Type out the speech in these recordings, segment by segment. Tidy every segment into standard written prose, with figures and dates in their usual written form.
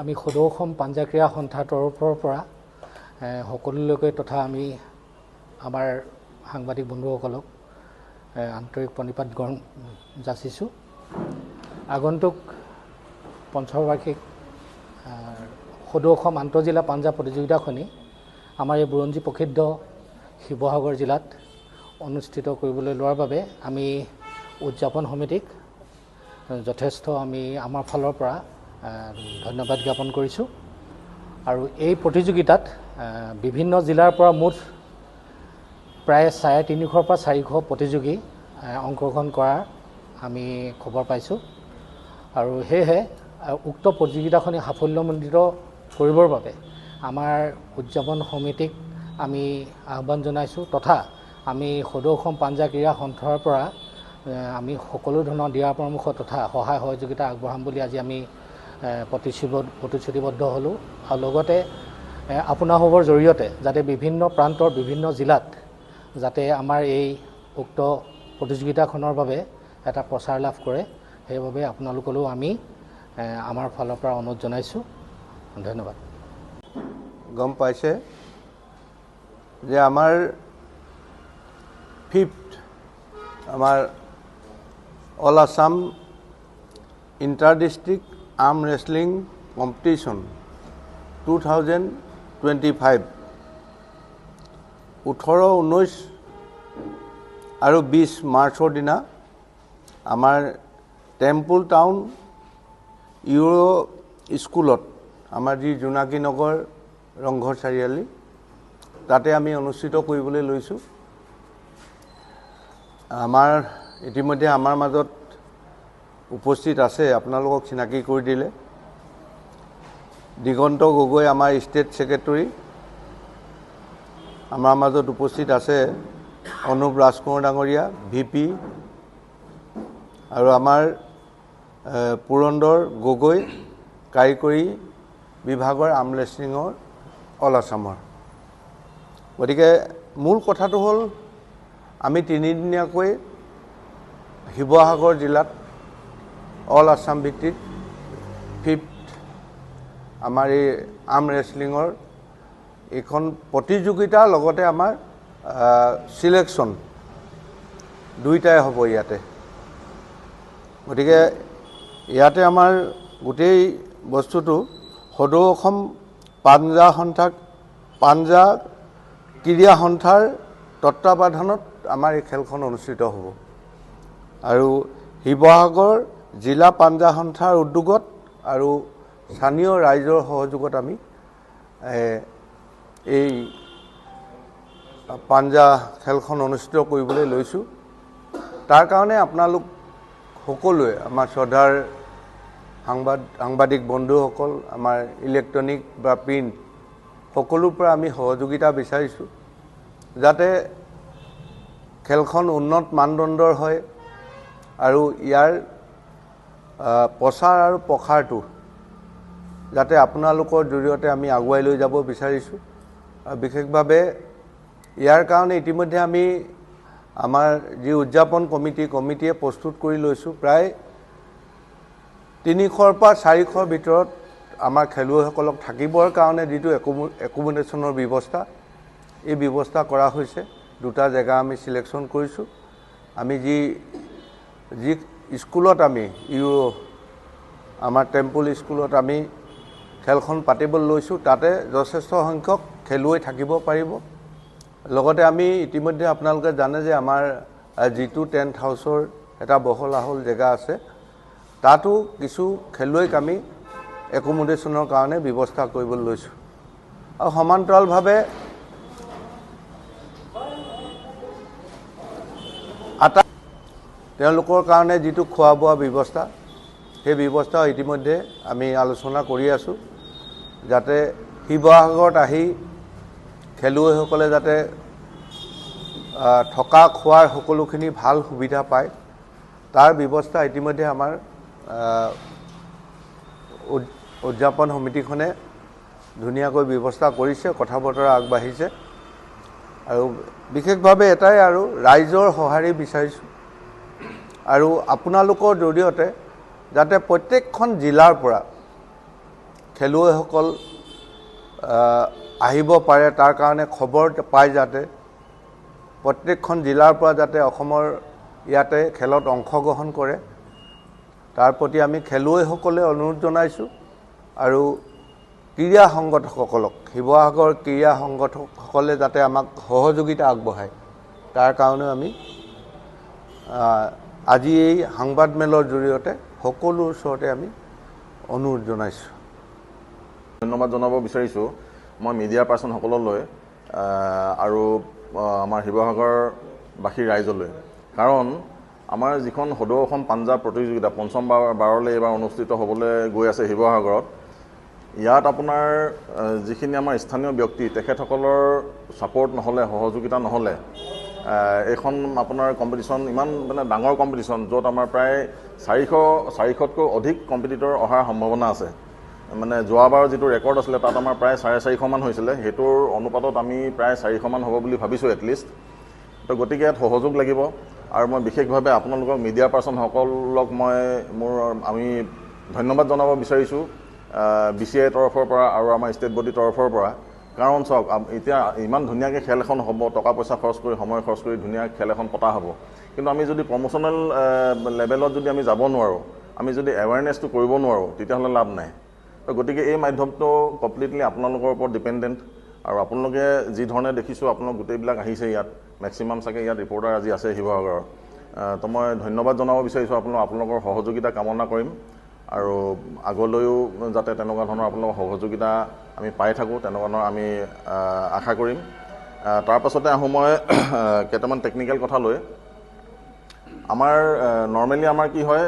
আমি সদৌ অসম পাঞ্জা ক্ৰীড়া সন্থাৰ তৰফৰ পৰা সকলোলৈকে তথা আমি আমাৰ সাংবাদিক বন্ধুসকলক আন্তৰিক প্ৰণিপাত যাচিছোঁ। আগন্তুক পঞ্চবাৰ্ষিক সদৌ অসম আন্তঃজিলা পাঞ্জা প্ৰতিযোগিতাখনি আমাৰ এই বুৰঞ্জী প্ৰসিদ্ধ শিৱসাগৰ জিলাত অনুষ্ঠিত কৰিবলৈ লোৱাৰ বাবে আমি উদযাপন সমিতিক যথেষ্ট আমি আমাৰ ফালৰ পৰা ধন্যবাদ জ্ঞাপন কৰিছোঁ। আৰু এই প্ৰতিযোগিতাত বিভিন্ন জিলাৰ পৰা মুঠ প্ৰায় 350 পৰা 400 প্ৰতিযোগী অংশগ্ৰহণ কৰাৰ আমি খবৰ পাইছোঁ। আৰু সেয়েহে উক্ত প্ৰতিযোগিতাখনি সাফল্যমণ্ডিত কৰিবৰ বাবে আমাৰ উদযাপন সমিতিক আমি আহ্বান জনাইছোঁ তথা আমি সদৌ অসম পাঞ্জা ক্ৰীড়া সন্থাৰ পৰা আমি সকলো ধৰণৰ দিহা পৰামৰ্শ তথা সহায় সহযোগিতা আগবঢ়াম বুলি আজি আমি প্ৰতিশ্ৰুতিবদ্ধ হ'লোঁ। আৰু লগতে আপোনাসৱৰ জৰিয়তে যাতে বিভিন্ন প্ৰান্তৰ বিভিন্ন জিলাত যাতে আমাৰ এই উক্ত প্ৰতিযোগিতাখনৰ বাবে এটা প্ৰচাৰ লাভ কৰে, সেইবাবে আপোনালোকলৈও আমি আমাৰ ফালৰ পৰা অনুৰোধ জনাইছোঁ। ধন্যবাদ। গম পাইছে যে আমাৰ 5th আমাৰ all Assam inter district arm wrestling competition 2025 18, 19 আৰু 20 মাৰ্চৰ দিনা আমাৰ টেম্পুল টাউন ইউৰো স্কুলত আমাৰ যি জোনাকী নগৰ ৰংঘৰ চাৰিআলি তাতে আমি অনুষ্ঠিত কৰিবলৈ লৈছোঁ। আমাৰ ইতিমধ্যে আমাৰ মাজত উপস্থিত আছে, আপোনালোকক চিনাকি কৰি দিলে দিগন্ত গগৈ আমাৰ ষ্টেট ছেক্ৰেটৰী, আমাৰ মাজত উপস্থিত আছে অনুপ ৰাজকোঁৱৰ ডাঙৰীয়া VP, আৰু আমাৰ পুৰন্দৰ গগৈ কাৰিকৰী বিভাগৰ আৰ্ম ৰেছলিঙৰ অল আছামৰ। গতিকে মূল কথাটো হ'ল আমি 3 দিনীয়াকৈ শিৱসাগৰ জিলাত অল আছাম ভিত্তিত 5th আমাৰ এই আৰ্ম ৰেছলিঙৰ এইখন প্ৰতিযোগিতাৰ লগতে আমাৰ চিলেকশ্যন দুইটাই হ'ব ইয়াতে। গতিকে ইয়াতে আমাৰ গোটেই বস্তুটো সদৌ অসম পাঞ্জা ক্ৰীড়া সন্থাৰ তত্বাৱধানত আমাৰ এই খেলখন অনুষ্ঠিত হ'ব। আৰু শিৱসাগৰ জিলা পাঞ্জা সন্থাৰ উদ্যোগত আৰু স্থানীয় ৰাইজৰ সহযোগত আমি এই পাঞ্জা খেলখন অনুষ্ঠিত কৰিবলৈ লৈছোঁ। তাৰ কাৰণে আপোনালোক সকলোৱে আমাৰ শ্ৰদ্ধাৰ সাংবাদিক বন্ধুসকল, আমাৰ ইলেক্ট্ৰনিক বা প্ৰিণ্ট সকলোৰ পৰা আমি সহযোগিতা বিচাৰিছোঁ যাতে খেলখন উন্নত মানদণ্ডৰ হয় আৰু ইয়াৰ প্ৰচাৰ আৰু প্ৰসাৰটো যাতে আপোনালোকৰ জৰিয়তে আমি আগুৱাই লৈ যাব বিচাৰিছোঁ। বিশেষভাৱে ইয়াৰ কাৰণে ইতিমধ্যে আমি আমাৰ যি উদযাপন কমিটিয়ে প্ৰস্তুত কৰি লৈছোঁ প্ৰায় 300 পৰা 400 ভিতৰত আমাৰ খেলুৱৈসকলক থাকিবৰ কাৰণে যিটো একোমোডেশ্যনৰ ব্যৱস্থা, এই ব্যৱস্থা কৰা হৈছে। 2টা জেগা আমি চিলেকশ্যন কৰিছোঁ। আমি যি স্কুলত আমি আমাৰ টেম্পুল স্কুলত আমি খেলখন পাতিবলৈ লৈছোঁ তাতে যথেষ্ট সংখ্যক খেলুৱৈ থাকিব পাৰিব। লগতে আমি ইতিমধ্যে আপোনালোকে জানে যে আমাৰ যিটো টেণ্ট হাউচৰ এটা বহল আহল জেগা আছে তাতো কিছু খেলুৱৈক আমি একোমোডেশ্যনৰ কাৰণে ব্যৱস্থা কৰিবলৈ লৈছোঁ। আৰু সমান্তৰালভাৱে তেওঁলোকৰ কাৰণে যিটো খোৱা বোৱা ব্যৱস্থা, সেই ব্যৱস্থা ইতিমধ্যে আমি আলোচনা কৰি আছোঁ যাতে শিৱসাগৰত আহি খেলুৱৈসকলে যাতে থকা খোৱাৰ সকলোখিনি ভাল সুবিধা পায় তাৰ ব্যৱস্থা ইতিমধ্যে আমাৰ উদযাপন সমিতিখনে ধুনীয়াকৈ ব্যৱস্থা কৰিছে, কথা বতৰা আগবাঢ়িছে। আৰু বিশেষভাৱে এটাই আৰু ৰাইজৰ সঁহাৰি বিচাৰিছোঁ আৰু আপোনালোকৰ জৰিয়তে যাতে প্ৰত্যেকখন জিলাৰ পৰা খেলুৱৈসকল আহিব পাৰে তাৰ কাৰণে খবৰ পায় যাতে প্ৰত্যেকখন জিলাৰ পৰা যাতে অসমৰ ইয়াতে খেলত অংশগ্ৰহণ কৰে তাৰ প্ৰতি আমি খেলুৱৈসকলে অনুৰোধ জনাইছোঁ আৰু ক্ৰীড়া সংগঠকসকলক শিৱসাগৰ ক্ৰীড়া সংগঠকসকলে যাতে আমাক সহযোগিতা আগবঢ়ায় তাৰ কাৰণে আমি আজি এই সংবাদমেলৰ জৰিয়তে সকলোৰ ওচৰতে আমি অনুৰোধ জনাইছোঁ। ধন্যবাদ জনাব বিচাৰিছোঁ মই মিডিয়া পাৰ্চনসকললৈ আৰু আমাৰ শিৱসাগৰবাসী ৰাইজলৈ, কাৰণ আমাৰ যিখন সদৌ অসম পাঞ্জাৱ প্ৰতিযোগিতা পঞ্চম বাৰলৈ এইবাৰ অনুষ্ঠিত হ'বলৈ গৈ আছে শিৱসাগৰত, ইয়াত আপোনাৰ যিখিনি আমাৰ স্থানীয় ব্যক্তি তেখেতসকলৰ ছাপোৰ্ট নহ'লে, সহযোগিতা নহ'লে এইখন আপোনাৰ কম্পিটিশ্যন ইমান মানে ডাঙৰ কম্পিটিশ্যন য'ত আমাৰ প্ৰায় 400তকৈ অধিক কম্পিটিটৰ অহাৰ সম্ভাৱনা আছে। মানে যোৱাবাৰ যিটো ৰেকৰ্ড আছিলে তাত আমাৰ প্ৰায় 450 মান হৈছিলে, সেইটোৰ অনুপাতত আমি প্ৰায় 400 মান হ'ব বুলি ভাবিছোঁ এটলিষ্ট। তো গতিকে ইয়াত সহযোগ লাগিব আৰু মই বিশেষভাৱে আপোনালোকক মিডিয়া পাৰ্চনসকলক আমি ধন্যবাদ জনাব বিচাৰিছোঁ BCI তৰফৰ পৰা আৰু আমাৰ ষ্টেট বডিৰ তৰফৰ পৰা। কাৰণ চাওক এতিয়া ইমান ধুনীয়াকৈ খেল এখন হ'ব, টকা পইচা খৰচ কৰি সময় খৰচ কৰি ধুনীয়া খেল এখন পতা হ'ব, কিন্তু আমি যদি প্ৰমোচনেল লেভেলত যদি আমি যাব নোৱাৰোঁ, আমি যদি এৱাৰনেছটো কৰিব নোৱাৰোঁ তেতিয়াহ'লে লাভ নাই। তো গতিকে এই মাধ্যমটো কমপ্লিটলি আপোনালোকৰ ওপৰত ডিপেণ্ডেণ্ট আৰু আপোনালোকে যি ধৰণে দেখিছোঁ আপোনালোক গোটেইবিলাক আহিছে ইয়াত, মেক্সিমাম চাগে ইয়াত ৰিপৰ্টাৰ আজি আছে শিৱসাগৰৰ। তো মই ধন্যবাদ জনাব বিচাৰিছোঁ আপোনালোকৰ সহযোগিতা কামনা কৰিম আৰু আগলৈও যাতে তেনেকুৱা ধৰণৰ আপোনালোকৰ সহযোগিতা আমি পাই থাকোঁ তেনেকুৱা ধৰণৰ আমি আশা কৰিম। তাৰ পাছতে আহোঁ মই কেইটামান টেকনিকেল কথা লৈ। আমাৰ নৰ্মেলি আমাৰ কি হয়,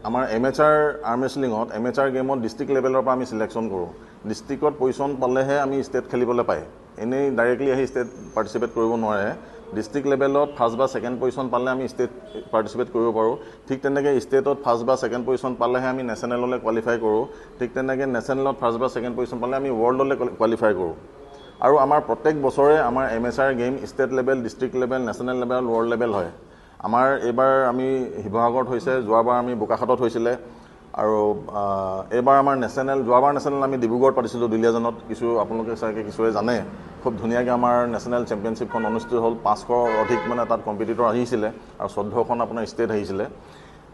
আমাৰ এমেচাৰ আৰ্ম ৰেচলিঙত এমেচাৰ গেমত ডিষ্ট্ৰিক্ট লেভেলৰ পৰা আমি চিলেকশ্যন কৰোঁ। ডিষ্ট্ৰিক্টত পজিশ্যন পালেহে আমি ষ্টেট খেলিবলৈ পায়, এনেই ডাইৰেক্টলি আহি ষ্টেট পাৰ্টিচিপেট কৰিব নোৱাৰে। ডিষ্ট্ৰিক্ট লেভেলত ফাৰ্ষ্ট বা ছেকেণ্ড পজিশ্যন পালে আমি ষ্টেট পাৰ্টিচিপেট কৰিব পাৰোঁ। ঠিক তেনেকৈ ষ্টেটত ফাৰ্ষ্ট বা ছেকেণ্ড পজিশ্যন পালেহে আমি নেশ্যনেললৈ কোৱালিফাই কৰোঁ। ঠিক তেনেকৈ নেশ্যনেলত ফাৰ্ষ্ট বা ছেকেণ্ড পজিশ্যন পালে আমি ৱৰ্ল্ডলৈ কোৱালিফাই কৰোঁ। আৰু আমাৰ প্ৰত্যেক বছৰে আমাৰ amateur game state level, district level, national level, world level হয়। আমাৰ এইবাৰ আমি শিৱসাগৰত হৈছে, যোৱাবাৰ আমি বোকাখাটত হৈছিলে আৰু এইবাৰ আমাৰ যোৱাবাৰ নেশ্যনেল আমি ডিব্ৰুগড়ত পাতিছিলোঁ দুলীয়াজানত। আপোনালোকে চাগে কিছুৱে জানে খুব ধুনীয়াকৈ আমাৰ নেশ্যনেল চেম্পিয়নশ্বিপখন অনুষ্ঠিত হ'ল। 500 অধিক মানে তাত কম্পিটিটৰ আহিছিলে আৰু 14খন আপোনাৰ ষ্টেট আহিছিলে।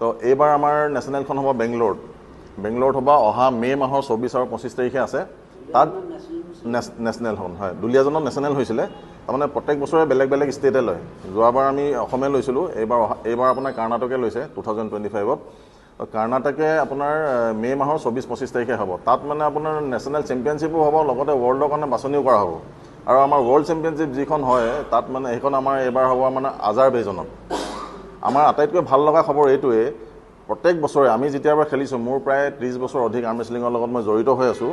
তো এইবাৰ আমাৰ নেশ্যনেলখন হ'ব বেংগলোৰত হ'ব, অহা মে' মাহৰ 24 আৰু 25 তাৰিখে আছে। তাত নেশ্যনেলখন হয়, দুলীয়াজানত নেশ্যনেল হৈছিলে। তাৰমানে প্ৰত্যেক বছৰে বেলেগ বেলেগ ষ্টেটে লয়। যোৱাবাৰ আমি অসমে লৈছিলোঁ, এইবাৰ আপোনাৰ কৰ্ণাটকে লৈছে 2025ত। কৰ্ণাটকে আপোনাৰ মে' মাহৰ 24-25 তাৰিখে হ'ব। তাত মানে আপোনাৰ নেশ্যনেল চেম্পিয়নশ্বিপো হ'ব, লগতে ৱৰ্ল্ডৰ কাৰণে বাছনিও কৰা হ'ব। আৰু আমাৰ ৱৰ্ল্ড চেম্পিয়নশ্বিপ যিখন হয় তাত মানে সেইখন আমাৰ এইবাৰ হ'ব মানে আজাৰবেইজানত। আমাৰ আটাইতকৈ ভাল লগা খবৰ এইটোৱে, প্ৰত্যেক বছৰে আমি যেতিয়াৰ পৰা খেলিছোঁ, মোৰ প্ৰায় 30 বছৰ অধিক আৰ্ম ৰেচলিঙৰ লগত মই জড়িত হৈ আছোঁ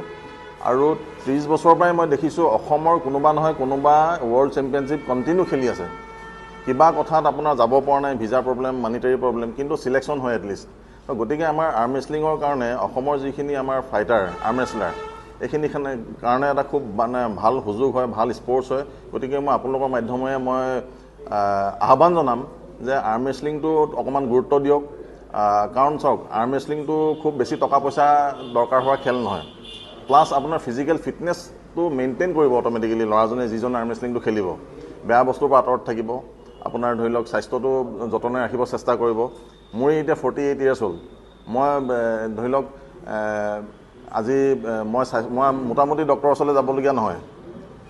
আৰু 30 বছৰৰ পৰাই মই দেখিছোঁ অসমৰ কোনোবা নহয় কোনোবা ৱৰ্ল্ড চেম্পিয়নশ্বিপ কণ্টিনিউ খেলি আছে। কিবা কথাত আপোনাৰ যাব পৰা নাই, ভিজা প্ৰব্লেম, মানিটাৰী প্ৰব্লেম, কিন্তু চিলেকশ্যন হয় এটলিষ্ট। তো গতিকে আমাৰ আৰ্ম ৰেচলিঙৰ কাৰণে অসমৰ যিখিনি আমাৰ ফাইটাৰ, আৰ্ম ৰেচলাৰ, এইখিনি কাৰণে এটা খুব মানে ভাল সুযোগ হয়, ভাল স্পৰ্টছ হয়। গতিকে মই আপোনালোকৰ মাধ্যমেৰে মই আহ্বান জনাম যে আৰ্ম ৰেচলিংটোত অকণমান গুৰুত্ব দিয়ক। কাৰণ চাওক, আৰ্ম ৰেচলিংটো খুব বেছি টকা পইচা দৰকাৰ হোৱা খেল নহয়, প্লাছ আপোনাৰ ফিজিকেল ফিটনেছটো মেইনটেইন কৰিব অট'মেটিকেলি ল'ৰাজনে যিজনে আৰ্ম ৰেচলিংটো খেলিব। বেয়া বস্তুৰ পৰা আঁতৰত থাকিব, আপোনাৰ ধৰি লওক স্বাস্থ্যটো যতনে ৰাখিব চেষ্টা কৰিব। মোৰ এতিয়া 48 ইয়াৰ্ছ হ'ল। মই ধৰি লওক আজি মই মোটামুটি ডক্টৰৰ ওচৰলৈ যাবলগীয়া নহয়।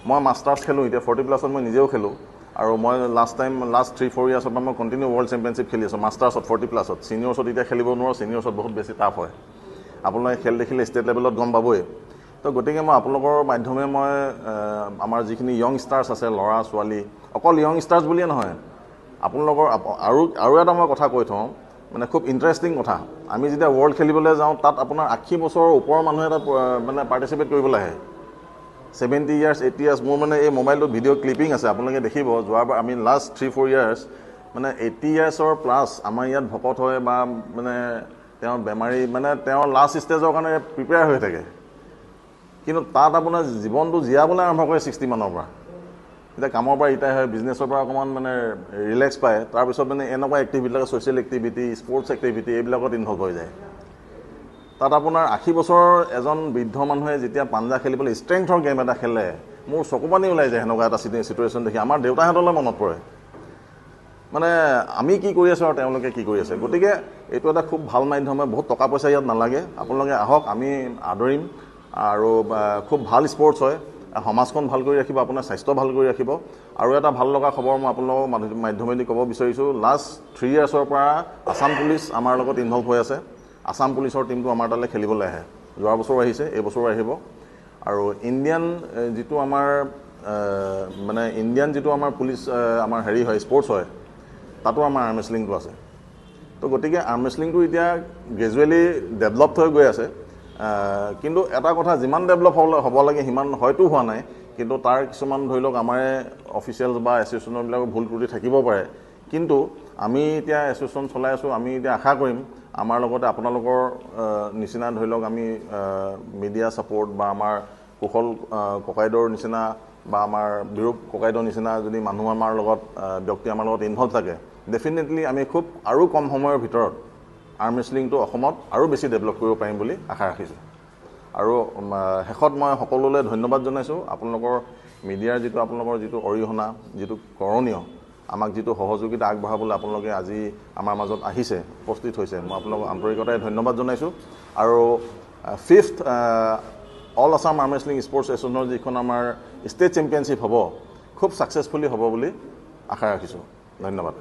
মই মাষ্টাৰ্ছ খেলোঁ, এতিয়া 40+ মই নিজেও খেলোঁ আৰু মই লাষ্ট 3-4 ইয়াৰ্ছৰ পৰা মই কণ্টিনিউ ৱৰ্ল্ড চেম্পিয়নশ্বিপ খেলি আছোঁ মাষ্টাৰ্ছত 40+। ছিনিয়ৰ্ছত এতিয়া খেলিব নোৱাৰোঁ, ছিনিয়ৰ্ছত বহুত বেছি টাফ হয়। আপোনালোকে খেল দেখিলে ষ্টেট লেভেলত গম পাবই। তো গতিকে মই আপোনালোকৰ মাধ্যমে মই আমাৰ যিখিনি য়ং ষ্টাৰ্ছ আছে, ল'ৰা ছোৱালী, অকল য়ং ষ্টাৰ্ছ বুলিয়ে নহয়, আপোনালোকৰ আৰু এটা মই কথা কৈ থওঁ, মানে খুব ইণ্টাৰেষ্টিং কথা। আমি যেতিয়া ৱৰ্ল্ড খেলিবলৈ যাওঁ তাত আপোনাৰ 80 বছৰৰ ওপৰৰ মানুহে তাত মানে পাৰ্টিচিপেট কৰিবলৈ আহে। 70 ইয়াৰ্ছ, 80 ইয়াৰ্ছ, মোৰ মানে এই মোবাইলটোত ভিডিঅ' ক্লিপিং আছে, আপোনালোকে দেখিব। যোৱাবাৰ আমি লাষ্ট 3-4 ইয়াৰ্ছ মানে 80 ইয়াৰ্ছৰ প্লাছ আমাৰ ইয়াত ভকত হয় বা মানে তেওঁ বেমাৰী, মানে তেওঁৰ লাষ্ট ষ্টেজৰ কাৰণে প্ৰিপেয়াৰ হৈ থাকে। কিন্তু তাত আপোনাৰ জীৱনটো জীয়াবলৈ আৰম্ভ কৰে 60 মানৰ পৰা। এতিয়া কামৰ পৰা ৰিটায়াৰ হয়, বিজনেছৰ পৰা অকণমান মানে ৰিলেক্স পায়, তাৰপিছত মানে এনেকুৱা এক্টিভিটিবিলাক, ছ'চিয়েল এক্টিভিটি, স্পৰ্টছ এক্টিভিটি, এইবিলাকত ইনভল্ভ হৈ যায়। তাত আপোনাৰ 80 বছৰ এজন বৃদ্ধ মানুহে যেতিয়া পাঞ্জা খেলিবলৈ ষ্ট্ৰেংথৰ গেম এটা খেলে মোৰ চকুপানী ওলাই যায় সেনেকুৱা এটা চিটুৱেশ্যন দেখি আমাৰ দেউতাহঁতলৈ মনত পৰে মানে আমি কি কৰি আছোঁ আৰু তেওঁলোকে কি কৰি আছে গতিকে এইটো এটা খুব ভাল মাধ্যমে বহুত টকা পইচা ইয়াত নালাগে আপোনালোকে আহক আমি আদৰিম আৰু খুব ভাল স্পৰ্টছ হয় সমাজখন ভাল কৰি ৰাখিব আপোনাৰ স্বাস্থ্য ভাল কৰি ৰাখিব আৰু এটা ভাল লগা খবৰ মই আপোনালোকৰ মাধ্যমেদি ক'ব বিচাৰিছোঁ লাষ্ট 3 ইয়াৰ্ছৰ পৰা আসাম পুলিচ আমাৰ লগত ইনভলভ হৈ আছে আসাম পুলিচৰ টিমটো আমাৰ তালৈ খেলিবলৈ আহে যোৱা বছৰ আহিছে এই বছৰো আহিব আৰু ইণ্ডিয়ান যিটো আমাৰ মানে ইণ্ডিয়ান যিটো আমাৰ পুলিচ আমাৰ হেৰি হয় স্পৰ্টছ হয় তাতো আমাৰ আৰ্ম ৰেচলিংটো আছে তো গতিকে আৰ্ম ৰেচলিংটো এতিয়া গ্ৰেজুৱেলি ডেভেলপড হৈ গৈ আছে কিন্তু এটা কথা যিমান ডেভেলপ হ'ব লাগে সিমান হয়তো হোৱা নাই কিন্তু তাৰ কিছুমান ধৰি লওক আমাৰ অফিচিয়েলছ বা এছ'চিয়েশ্যনবিলাকৰ ভুল ত্ৰুটি থাকিব পাৰে কিন্তু আমি এতিয়া এছ'চিয়েশ্যন চলাই আছোঁ আমি এতিয়া আশা কৰিম আমাৰ লগতে আপোনালোকৰ নিচিনা ধৰি লওক আমি মিডিয়া ছাপোৰ্ট বা আমাৰ কুশল ককাইদেউৰ নিচিনা বা আমাৰ বিৰূপ ককাইদেউৰ নিচিনা যদি মানুহ আমাৰ লগত ব্যক্তি আমাৰ লগত ইনভলভ থাকে ডেফিনেটলি আমি খুব আৰু কম সময়ৰ ভিতৰত আৰ্ম ৰেচলিংটো অসমত আৰু বেছি ডেভেলপ কৰিব পাৰিম বুলি আশা ৰাখিছোঁ আৰু শেষত মই সকলোলৈ ধন্যবাদ জনাইছোঁ আপোনালোকৰ মিডিয়াৰ আপোনালোকৰ যিটো অৰিহণা যিটো কৰণীয় আমাক যিটো সহযোগিতা আগবঢ়াবলৈ আপোনালোকে আজি আমাৰ মাজত আহিছে উপস্থিত হৈছে মই আপোনালোকক আন্তৰিকতাৰে ধন্যবাদ জনাইছোঁ আৰু 5th all Assam arm wrestling sports এছ'চিয়েশ্যনৰ যিখন আমাৰ ষ্টেট চেম্পিয়নশ্বিপ হ'ব খুব ছাকচেছফুলি হ'ব বুলি আশা ৰাখিছোঁ ধন্যবাদ